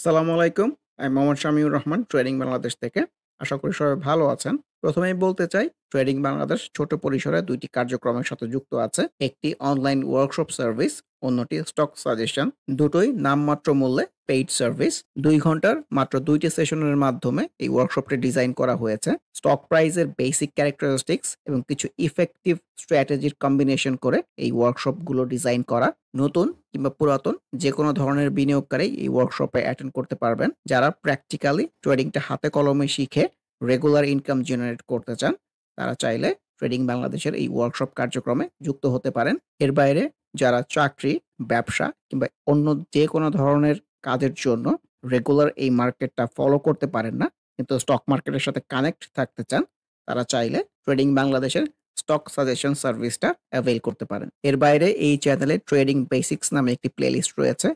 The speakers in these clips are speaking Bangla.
আসসালামু আলাইকুম। আমি মোহাম্মদ শামিউর রহমান ট্রেডিং বাংলাদেশ থেকে। আশা করি সবাই ভালো আছেন। ১ম এই বলতে চাই ট্রেডিং বাংলাদেশ ছোট পরিসরে ২ টি কার্যক্রমের সাথে যুক্ত আছে। একটি অনলাইন ওয়ার্কশপ সার্ভিস, অন্যটি স্টক সাজেশন। দুটোই নামমাত্র মূল্যে পেইড সার্ভিস। ২ ঘন্টার মাত্র ২ টি সেশনের মাধ্যমে এই ওয়ার্কশপটি ডিজাইন করা হয়েছে। স্টক প্রাইসের বেসিক ক্যারেক্টারিস্টিক্স এবং কিছু ইফেক্টিভ স্ট্র্যাটেজির কম্বিনেশন করে এই ওয়ার্কশপগুলো ডিজাইন করা। নতুন কিংবা পুরাতন যেকোনো ধরনের বিনিয়োগকারী এই ওয়ার্কশপে অ্যাটেন্ড করতে পারবেন। যারা প্র্যাকটিক্যালি ট্রেডিংটা হাতে কলমে শিখে রেগুলার ইনকাম জেনারেট করতে চান, তারা চাইলে ট্রেডিং বাংলাদেশের এই ওয়ার্কশপ কার্যক্রমে যুক্ত হতে পারেন। এর বাইরে যারা চাকরি, ব্যবসা কিংবা অন্য যেকোনো ধরনের কাজের জন্য রেগুলার এই মার্কেটটা ফলো করতে পারেন না, কিন্তু স্টক মার্কেটের সাথে কানেক্ট থাকতে চান, তারা চাইলে ট্রেডিং বাংলাদেশের স্টক সাজেশন সার্ভিসটা অ্যাভেইল করতে পারেন। এর বাইরে এই চ্যানেলে ট্রেডিং বেসিক্স নামে একটি প্লেলিস্ট রয়েছে।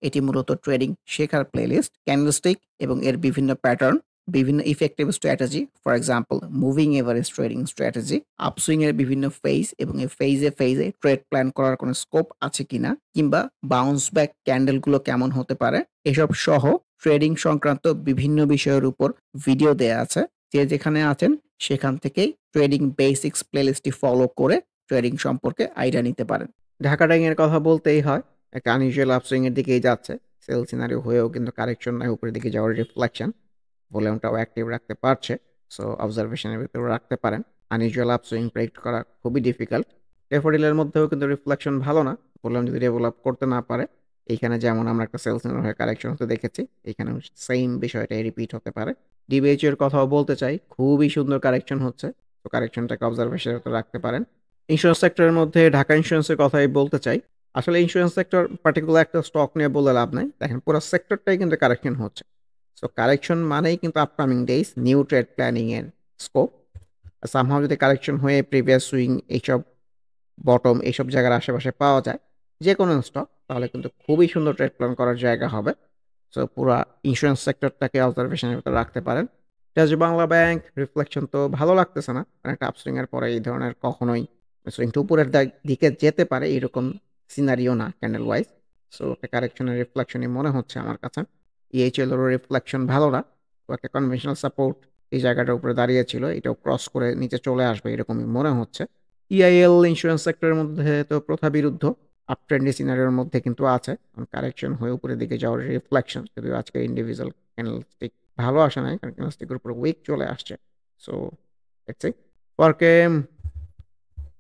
এটি মূলত ট্রেডিং শেখার প্লেলিস্ট। ক্যান্ডেলস্টিক এবং এর বিভিন্ন প্যাটার্ন, বিভিন্ন effective strategy, for example moving average trading strategy, upswing এর বিভিন্ন ফেজ এবং এই ফেজে ট্রেড প্ল্যান করার কোনো স্কোপ আছে কিনা, কিংবা বাউন্স ব্যাক ক্যান্ডেলগুলো কেমন হতে পারে, এসব সহ ট্রেডিং সংক্রান্ত বিভিন্ন বিষয়ের উপর ভিডিও দেয়া আছে। যে যেখানে আছেন সেখান থেকেই ট্রেডিং বেসিক্স প্লেলিস্টটি ফলো করে ট্রেডিং সম্পর্কে আইডিয়া নিতে পারেন। ঢাকা ডাইং এর কথা বলতেই হয়, একটা আনইউজুয়াল আপসুইং এর দিকেই যাচ্ছে। সেল সিনারিও হয়েও কিন্তু কারেকশন নাই, উপরের দিকে যাওয়ার রিফ্লেকশন। ভলিউমটাও অ্যাক্টিভ রাখতে পারছে। সো অবজারভেশনের ভিতরে রাখতে পারেন। আনইউজুয়াল আপসুইং প্রেডিক্ট করা খুবই ডিফিকাল্ট। ড্যাফোডিলের মধ্যেও কিন্তু রিফ্লেকশন ভালো না। ভলিউম যদি ডেভেলপ করতে না পারে, এইখানে যেমন আমরা একটা সেল সিনারিও হয়ে কারেকশন হতে দেখেছি, এখানেও সেম বিষয়টাই রিপিট হতে পারে। ডিবিএইচ এর কথাও বলতে চাই, খুবই সুন্দর কারেকশন হচ্ছে। তো কারেকশনটাকে অবজারভেশনের ভিতরে রাখতে পারেন। ইন্স্যুরেন্স সেক্টরের মধ্যে ঢাকা ইন্স্যুরেন্সের কথাই বলতে চাই। আসলে ইন্স্যুরেন্স সেক্টর পার্টিকুলার একটা স্টক নিয়ে বলে লাভ নাই। দেখেন পুরো সেক্টরটাই কিন্তু কারেকশন হচ্ছে। সো কারেকশন মানেই কিন্তু upcoming days new trade planning এর স্কোপ। সামহাও যদি কারেকশন হয়ে প্রিভিয়াস সুইং এইসব বটম এইসব জায়গার আশেপাশে পাওয়া যায় যে কোনো স্টক, তাহলে কিন্তু খুবই সুন্দর ট্রেড প্ল্যান করার জায়গা হবে। সো পুরা ইন্স্যুরেন্স সেক্টরটাকে অবজারভেশনের ভিতরে রাখতে পারেন। ডাচ বাংলা ব্যাংক রিফ্লেকশন তো ভালো লাগতেছে না, কারণ একটা আপসুইং এর পরে এই ধরনের কখনোই সুইংটা উপরের দিকে যেতে পারে এরকম সিনারিও না ক্যান্ডেল ওয়াইজ। সো একটা কারেকশনের রিফ্লেকশনই মনে হচ্ছে আমার কাছে। ইএইচএল এরও রিফ্লেকশন ভালো না। তো একটা কনভেনশনাল সাপোর্ট এই জায়গাটার উপরে দাঁড়িয়েছিল, এটাও ক্রস করে নিচে চলে আসবে এরকমই মনে হচ্ছে। ইআইএল ইন্স্যুরেন্স সেক্টরের মধ্যে তো প্রথা বিরুদ্ধ, আপ ট্রেন্ডি সিনারিওর মধ্যে কিন্তু আছে। কারেকশন হয়ে উপরের দিকে যাওয়ার রিফ্লেকশন, যদিও আজকে ইন্ডিভিজুয়াল ক্যান্ডেলস্টিক ভালো আসে নাই, কারণ ক্যান্ডেলস্টিকের উপরে উইক চলে আসছে। সো লেটস সি ফরকে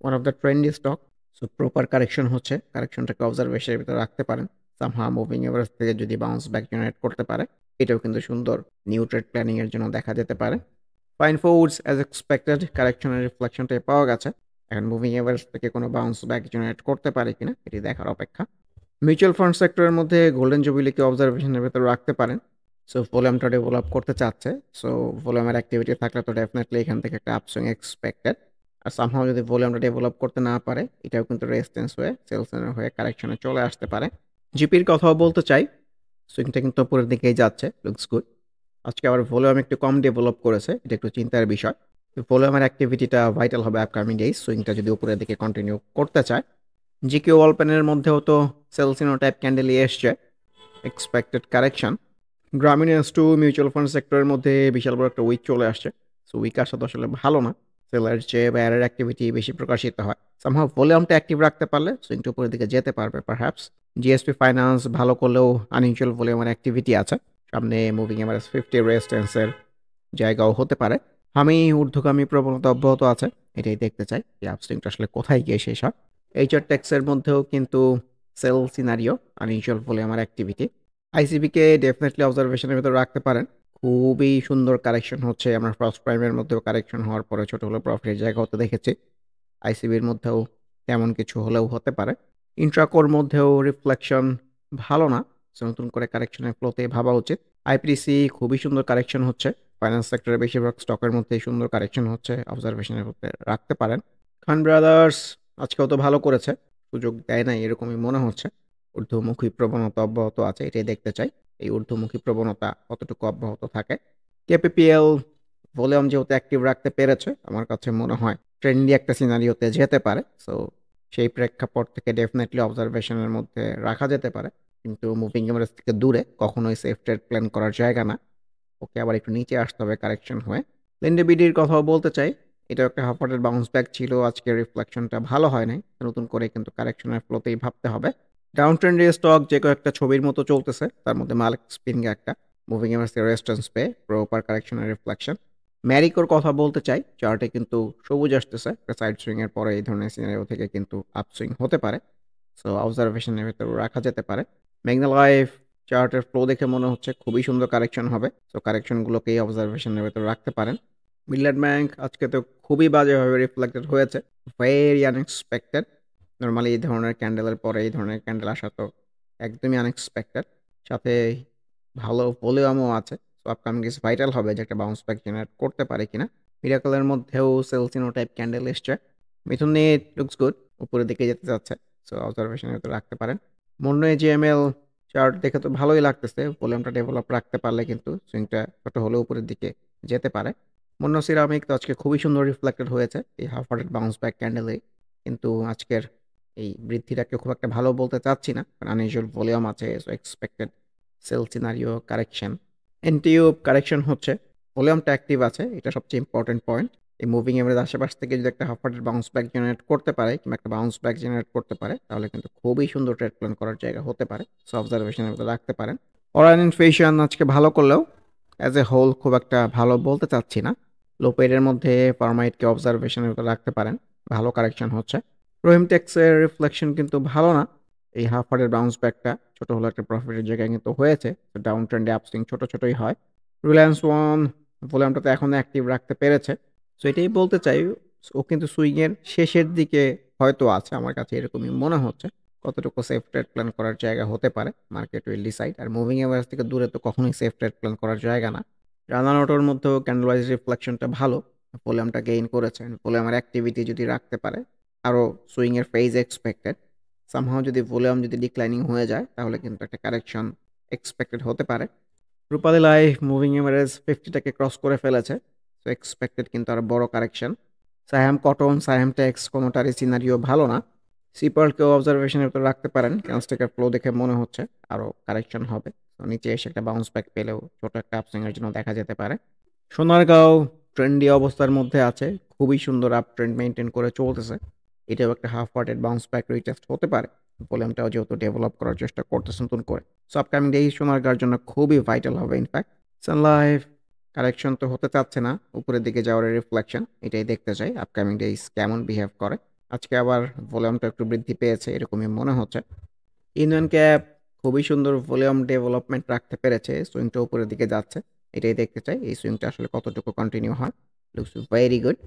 one of the trendy stock. So proper correction হচ্ছে, কারেকশনটাকে অবজারভেশনের ভিতরে রাখতে পারেন। সামহাও মুভিং এভারেজ থেকে যদি বাউন্স ব্যাক জেনারেট করতে পারে, এটাও কিন্তু সুন্দর নিউ ট্রেড প্ল্যানিং এর জন্য দেখা যেতে পারে। ফাইন ফুডস অ্যাজ এক্সপেক্টেড কারেকশনের রিফ্লেকশনটাই পাওয়া গেছে। এখন মুভিং এভারেজ থেকে কোনো বাউন্স ব্যাক জেনারেট করতে পারে কিনা এটি দেখার অপেক্ষা। মিউচুয়াল ফান্ড সেক্টরের মধ্যে গোল্ডেন জুবিলিকে অবজারভেশনের ভেতরে রাখতে পারেন। সো ভলিউমটা ডেভেলপ করতে চাচ্ছে। সো ভলিউমের অ্যাক্টিভিটি থাকলে তো ডেফিনেটলি এখান থেকে একটা আপসুইং এক্সপেক্টেড। আর সামহাও যদি ভলিউমটা ডেভেলপ করতে না পারে, এটাও কিন্তু রেজিস্ট্যান্স হয়ে সেলসের হয়ে কারেকশনে চলে আসতে পারে। জিপির কথাও বলতে চাই, সুইংটা কিন্তু উপরের দিকেই যাচ্ছে, লুকস গুড। আজকে আবার ভলিউম একটু কম ডেভেলপ করেছে, এটা একটু চিন্তার বিষয়। ভলিউমের অ্যাক্টিভিটিটা ভাইটাল হবে আপকামিং ডেজ, সুইংটা যদি উপরের দিকে কন্টিনিউ করতে চায়। জিকিউ ওয়ালপেনের মধ্যেও তো সেলসিনো টাইপ ক্যান্ডেলই এসছে, এক্সপেক্টেড কারেকশন। গ্রামীণ টু মিউচুয়াল ফান্ড সেক্টরের মধ্যে বিশাল বড় একটা উইক চলে আসছে। সো উইক আসা তো আসলে ভালো না, সেলার চেয়ে বায়ারের অ্যাক্টিভিটি বেশি প্রকাশিত হয়। সামহাও ভলিউমটা অ্যাক্টিভ রাখতে পারলে সুইংটা উপরের দিকে যেতে পারবে পারহ্যাপস। জিএসপি ফাইন্যান্স ভালো করলেও আনইউজুয়াল ভলিউমের অ্যাক্টিভিটি আছে, সামনে মুভিং এভারেজ 50 রেজিস্ট্যান্সের জায়গাও হতে পারে। আমি ঊর্ধ্বগামী প্রবণতা অব্যাহত আছে, এটাই দেখতে চাই যে আপস্ট্রিমটা আসলে কোথায় গিয়ে শেষ হয়। এইচআর টেক্সের মধ্যেও কিন্তু সেল সিনারিও আনইউজুয়াল ভলিউমের অ্যাক্টিভিটি। আইসিবিকে ডেফিনেটলি অবজারভেশনের ভেতরে রাখতে পারেন। খুবই সুন্দর কারেকশন হচ্ছে, আমরা ফার্স্ট প্রাইমের মধ্যেও কারেকশন হওয়ার পরে ছোট হলেও প্রফিটের জায়গা হতে দেখেছি। আইসিবির মধ্যেও তেমন কিছু হলেও হতে পারে। ইন্ট্রাকোর মধ্যেও রিফ্লেকশন ভালো না, নতুন করে কারেকশনের ফ্লোতে ভাবা উচিত। আইপিসি খুবই সুন্দর কারেকশন হচ্ছে, ফাইন্যান্স সেক্টরে বেশিরভাগ স্টকের মধ্যেই সুন্দর কারেকশন হচ্ছে, অবজারভেশনের মধ্যে রাখতে পারেন। খান ব্রাদার্স আজকেও তো ভালো করেছে, সুযোগ দেয় নাই এরকমই মনে হচ্ছে। ঊর্ধ্বমুখী প্রবণতা অব্যাহত আছে, এটাই দেখতে চাই এই ঊর্ধ্বমুখী প্রবণতা কতটুকু অব্যাহত থাকে। কেপিপিএল ভলিউম যেহেতু অ্যাক্টিভ রাখতে পেরেছে, আমার কাছে মনে হয় ট্রেন্ডি একটা সিনারিওতে যেতে পারে। সো সেই প্রেক্ষাপট থেকে ডেফিনেটলি অবজারভেশনের মধ্যে রাখা যেতে পারে। কিন্তু মুভিং এভারেজ থেকে দূরে কখনোই সেফ ট্রেড প্ল্যান করার জায়গা না। ওকে আবার একটু নিচে আসতে হবে কারেকশন হয়ে। লেন্ডে বিডির কথাও বলতে চাই। এটাও একটা হাফ ওয়ার্টের বাউন্স ব্যাক ছিল। আজকের রিফ্লেকশনটা ভালো হয় নাই। নতুন করে কিন্তু কারেকশনের ফ্লোতেই ভাবতে হবে। ডাউন ট্রেন্ডের স্টক যে কয়েকটা ছবির মতো চলতেছে তার মধ্যে মালিক স্পিনগে একটা, মুভিং এভারেজ রেজিস্ট্যান্স পেয়ে প্রপার কারেকশনের রিফ্লেকশন। ম্যারিকোর কথা বলতে চাই, চার্টে কিন্তু সবুজ আসতেছে। একটা সাইড সুইং এর পরে এই ধরনের সিনারিও থেকে কিন্তু আপসুইং হতে পারে। সো অবজারভেশনের ভেতর রাখা যেতে পারে। মেঘনা লাইফ চার্টের ফ্লো দেখে মনে হচ্ছে খুবই সুন্দর কারেকশন হবে। সো কারেকশনগুলোকেই অবজারভেশনের ভেতর রাখতে পারেন। মিডল্যান্ড ব্যাংক আজকে তো খুবই বাজেভাবে রিফ্লেক্টেড হয়েছে। Very unexpected. নরমালি এই ধরনের ক্যান্ডেলের পরে এই ধরনের ক্যান্ডেল আসা তো একদমই আনএক্সপেক্টেড। সাথে ভালো ভলিউমও আছে। সো আপকামিং ডেজ ভাইটাল হবে যে একটা বাউন্স ব্যাক জেনারেট করতে পারে কিনা। মিরাকলের মধ্যেও সেলসিনো টাইপ ক্যান্ডেল এসছে। মিথুন নিট লুকস গুড, উপরের দিকে যেতে যাচ্ছে। সো অবজারভেশনের ভেতর রাখতে পারেন। মনে জিএমএল চার্ট দেখে তো ভালোই লাগতেছে। ভলিউমটা ডেভেলপ রাখতে পারলে কিন্তু সুইংটা ছোট হলেও উপরের দিকে যেতে পারে। মন্য সিরামিক তো আজকে খুবই সুন্দর রিফ্লেক্টেড হয়েছে এই হাফ হার্টেড বাউন্স ব্যাক ক্যান্ডেলে। কিন্তু আজকের এই বৃদ্ধিটাকে খুব একটা ভালো বলতে চাচ্ছি না, কারণ আনইউজুয়াল ভলিউম আছে। So expected sell scenario correction, NTU correction হচ্ছে, ভলিউমটা অ্যাক্টিভ আছে, এটা সবচেয়ে ইম্পর্টেন্ট পয়েন্ট। এই মুভিং এভারেজ আশেপাশ থেকে যদি একটা half hearted bounce back generate করতে পারে কিংবা একটা বাউন্স ব্যাক জেনারেট করতে পারে তাহলে কিন্তু খুবই সুন্দর ট্রেড প্ল্যান করার জায়গা হতে পারে। সো অবজারভেশনের মধ্যে রাখতে পারেন। অরান ইনফ্লেশন আজকে ভালো করলেও অ্যাজ এ হোল খুব একটা ভালো বলতে চাচ্ছি না। লো পেডের মধ্যে ফার্মাইটকে অবজারভেশনের মধ্যে রাখতে পারেন, ভালো কারেকশন হচ্ছে। রহিম টেক্সের রিফ্লেকশন কিন্তু ভালো না। এই হাফ হার্টের বাউন্স ব্যাকটা ছোট হলো একটা প্রফিটের জায়গায় কিন্তু হয়েছে। ডাউন ট্রেন্ডে আপসুইং ছোট ছোটই হয়। রিলায়েন্স ওয়ান ভলিউমটা তো এখনো অ্যাক্টিভ রাখতে পেরেছে। সো এটাই বলতে চাই, ও কিন্তু সুইংয়ের শেষের দিকে হয়তো আছে, আমার কাছে এরকমই মনে হচ্ছে। কতটুকু সেফ ট্রেড প্ল্যান করার জায়গা হতে পারে market will decide. Are moving average থেকে দূরে তো কখনোই সেফ ট্রেড প্ল্যান করার জায়গা না। রানা নোটোর মধ্যেও ক্যান্ডেল ওয়াইজ রিফ্লেকশনটা ভালো, ভলিউমটা গেইন করেছে। ভলিউমের অ্যাক্টিভিটি যদি রাখতে পারে আরও সুইংয়ের ফেজ এক্সপেক্টেড। সামহাও যদি ভলিউম যদি ডিক্লাইনিং হয়ে যায় তাহলে কিন্তু একটা কারেকশন এক্সপেক্টেড হতে পারে। রূপালী লাইফ মুভিং এভারেজ 50টাকে ক্রস করে ফেলেছে। সো এক্সপেক্টেড কিন্তু আরও বড় কারেকশন। সায়াম কটন, সায়াম টেক্স কোনোটারই সিনারিও ভালো না। সিপার্লকেও অবজারভেশনের ভিতরে রাখতে পারেন। ক্যান্ডেলস্টিকের ফ্লো দেখে মনে হচ্ছে আরও কারেকশন হবে। তো নিচে এসে একটা বাউন্স ব্যাক পেলেও ছোট একটা আপসুইংয়ের জন্য দেখা যেতে পারে। সোনারগাঁও ট্রেন্ডি অবস্থার মধ্যে আছে, খুবই সুন্দর আপ ট্রেন্ড মেনটেন করে চলতেছে। এটাও একটা হাফ ওয়ার্টেড বাউন্স ব্যাক রিটেস্ট হতে পারে। ভলিউমটাও যেহেতু ডেভেলপ করার চেষ্টা করতেছে নতুন করে। সো আপকামিং ডে সোনারগাঁর জন্য খুবই ভাইটাল হবে। ইনফ্যাক্ট সানলাইফ কারেকশন তো হতে চাচ্ছে না, উপরের দিকে যাওয়ার রিফ্লেকশন, এটাই দেখতে চাই আপকামিং ডেজ কেমন বিহেভ করে। আজকে আবার ভলিউমটা একটু বৃদ্ধি পেয়েছে এরকমই মনে হচ্ছে। ইউনিয়ন ক্যাপ খুবই সুন্দর ভলিউম ডেভেলপমেন্ট রাখতে পেরেছে, সুইংটা উপরের দিকে যাচ্ছে, এটাই দেখতে চাই এই সুইংটা আসলে কতটুকু কন্টিনিউ হয়। Looks very good.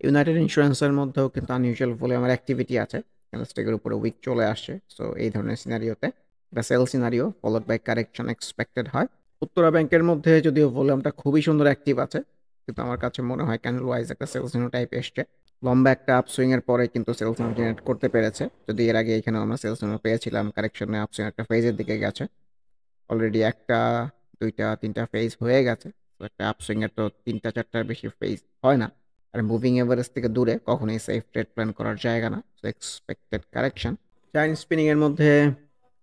ইউনাইটেড ইন্স্যুরেন্সের মধ্যেও কিন্তু আনইউজুয়াল ভলিউমের অ্যাক্টিভিটি আছে, ক্যান্ডেলস্টিকের উপরে উইক চলে আসছে। সো এই ধরনের সিনারিওতে একটা sell scenario followed by correction expected হয়। উত্তরা ব্যাংকের মধ্যে যদিও ভলিউমটা খুবই সুন্দর অ্যাক্টিভ আছে, কিন্তু আমার কাছে মনে হয় ক্যান্ডেল ওয়াইজ একটা সেল সিনো টাইপ এসছে। লম্বা একটা আপসুইং এর পরে কিন্তু সেল সিনো জেনারেট করতে পেরেছে, যদি এর আগে এখানে আমরা সেল সিনো পেয়েছিলাম কারেকশনে আপসুইং একটা ফেজের দিকে গেছে। অলরেডি একটা, দুইটা, তিনটা ফেজ হয়ে গেছে। তো একটা আপসুইং এর তো ৩টা ৪টার বেশি ফেজ হয় না। আর মুভিং এভারেজ থেকে দূরে কখনোই সেফ ট্রেড প্ল্যান করার জায়গা না। So expected correction. চাইন স্পিনিং এর মধ্যে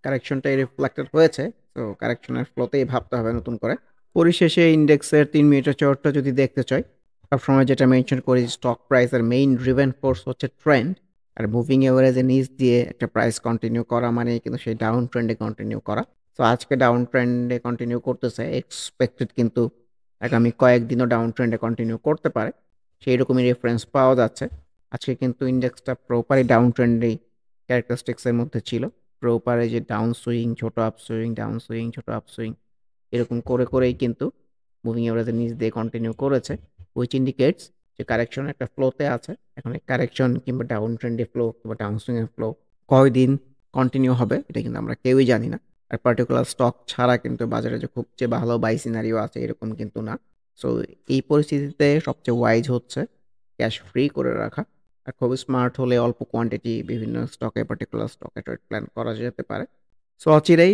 কারেকশনটাই রিফ্লেক্টেড হয়েছে। সো কারেকশনের ফ্লোতেই ভাবতে হবে নতুন করে। পরিশেষে ইন্ডেক্সের ৩ মিনিটের চার্টটা যদি দেখতে চাই, সবসময় যেটা মেনশন করি স্টক প্রাইসের মেইন ড্রিভেন ফোর্স হচ্ছে ট্রেন্ড। আর মুভিং এভারেজের নিচ দিয়ে একটা প্রাইস কন্টিনিউ করা মানে কিন্তু সেই ডাউন ট্রেন্ডে কন্টিনিউ করা। সো আজকে ডাউন ট্রেন্ডে কন্টিনিউ করতেছে, এক্সপেক্টেড কিন্তু আগামী কয়েকদিনও ডাউন ট্রেন্ডে কন্টিনিউ করতে পারে, সেই রকমই রেফারেন্স পাওয়া যাচ্ছে। আজকে কিন্তু ইন্ডেক্সটা প্রপারই ডাউন ট্রেন্ডেই ক্যারেক্টারিস্টিক্সের মধ্যে ছিল। প্রপারে যে ডাউন সুইং, ছোট আপ সুইং, ডাউন সুইং, ছোট আপ সুইং, এরকম করে করেই কিন্তু মুভিং এভারেজের নিচ দিয়ে কন্টিনিউ করেছে, হুইচ ইন্ডিকেটস যে কারেকশন একটা ফ্লোতে আছে। এখন এই কারেকশন কিংবা ডাউন ট্রেন্ডে ফ্লো কিংবা ডাউন সুইংয়ের ফ্লো কয়দিন কন্টিনিউ হবে এটা কিন্তু আমরা কেউই জানি না। আর পার্টিকুলার স্টক ছাড়া কিন্তু বাজারে যে খুব যে ভালো বাই সিনারিও আছে এরকম কিন্তু না। সো এই পরিস্থিতিতে সবচেয়ে ওয়াইজ হচ্ছে ক্যাশ ফ্রি করে রাখা। আর খুবই স্মার্ট হলে অল্প কোয়ান্টিটি বিভিন্ন স্টকে, পার্টিকুলার স্টকে ট্রেড প্ল্যান করা যেতে পারে। সো অচিরেই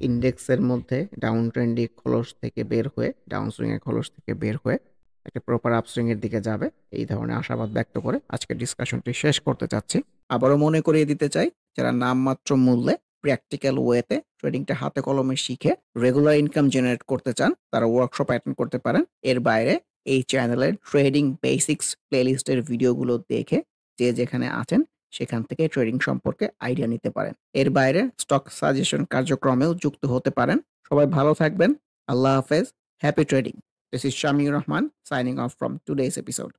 ইন্ডেক্সের মধ্যে ডাউন ট্রেন্ডি খোলস থেকে বের হয়ে, ডাউন সুইংয়ের খোলস থেকে বের হয়ে একটা প্রপার আপসুইংয়ের দিকে যাবে, এই ধরনের আশাবাদ ব্যক্ত করে আজকের ডিসকাশনটি শেষ করতে চাচ্ছি। আবারও মনে করিয়ে দিতে চাই, যারা নামমাত্র মূল্যে প্র্যাকটিক্যাল ওয়েতে ট্রেডিংটা হাতে কলমে শিখে রেগুলার ইনকাম জেনারেট করতে চান, তারা ওয়ার্কশপ অ্যাটেন্ড করতে পারেন। এর বাইরে এই চ্যানেলের ট্রেডিং বেসিক্স প্লেলিস্টের ভিডিওগুলো দেখে যে যেখানে আছেন সেখান থেকে ট্রেডিং সম্পর্কে আইডিয়া নিতে পারেন। এর বাইরে স্টক সাজেশন কার্যক্রমেও যুক্ত হতে পারেন। সবাই ভালো থাকবেন। আল্লাহ হাফেজ। Happy trading. This is Shamir Rahman signing off from today's episode.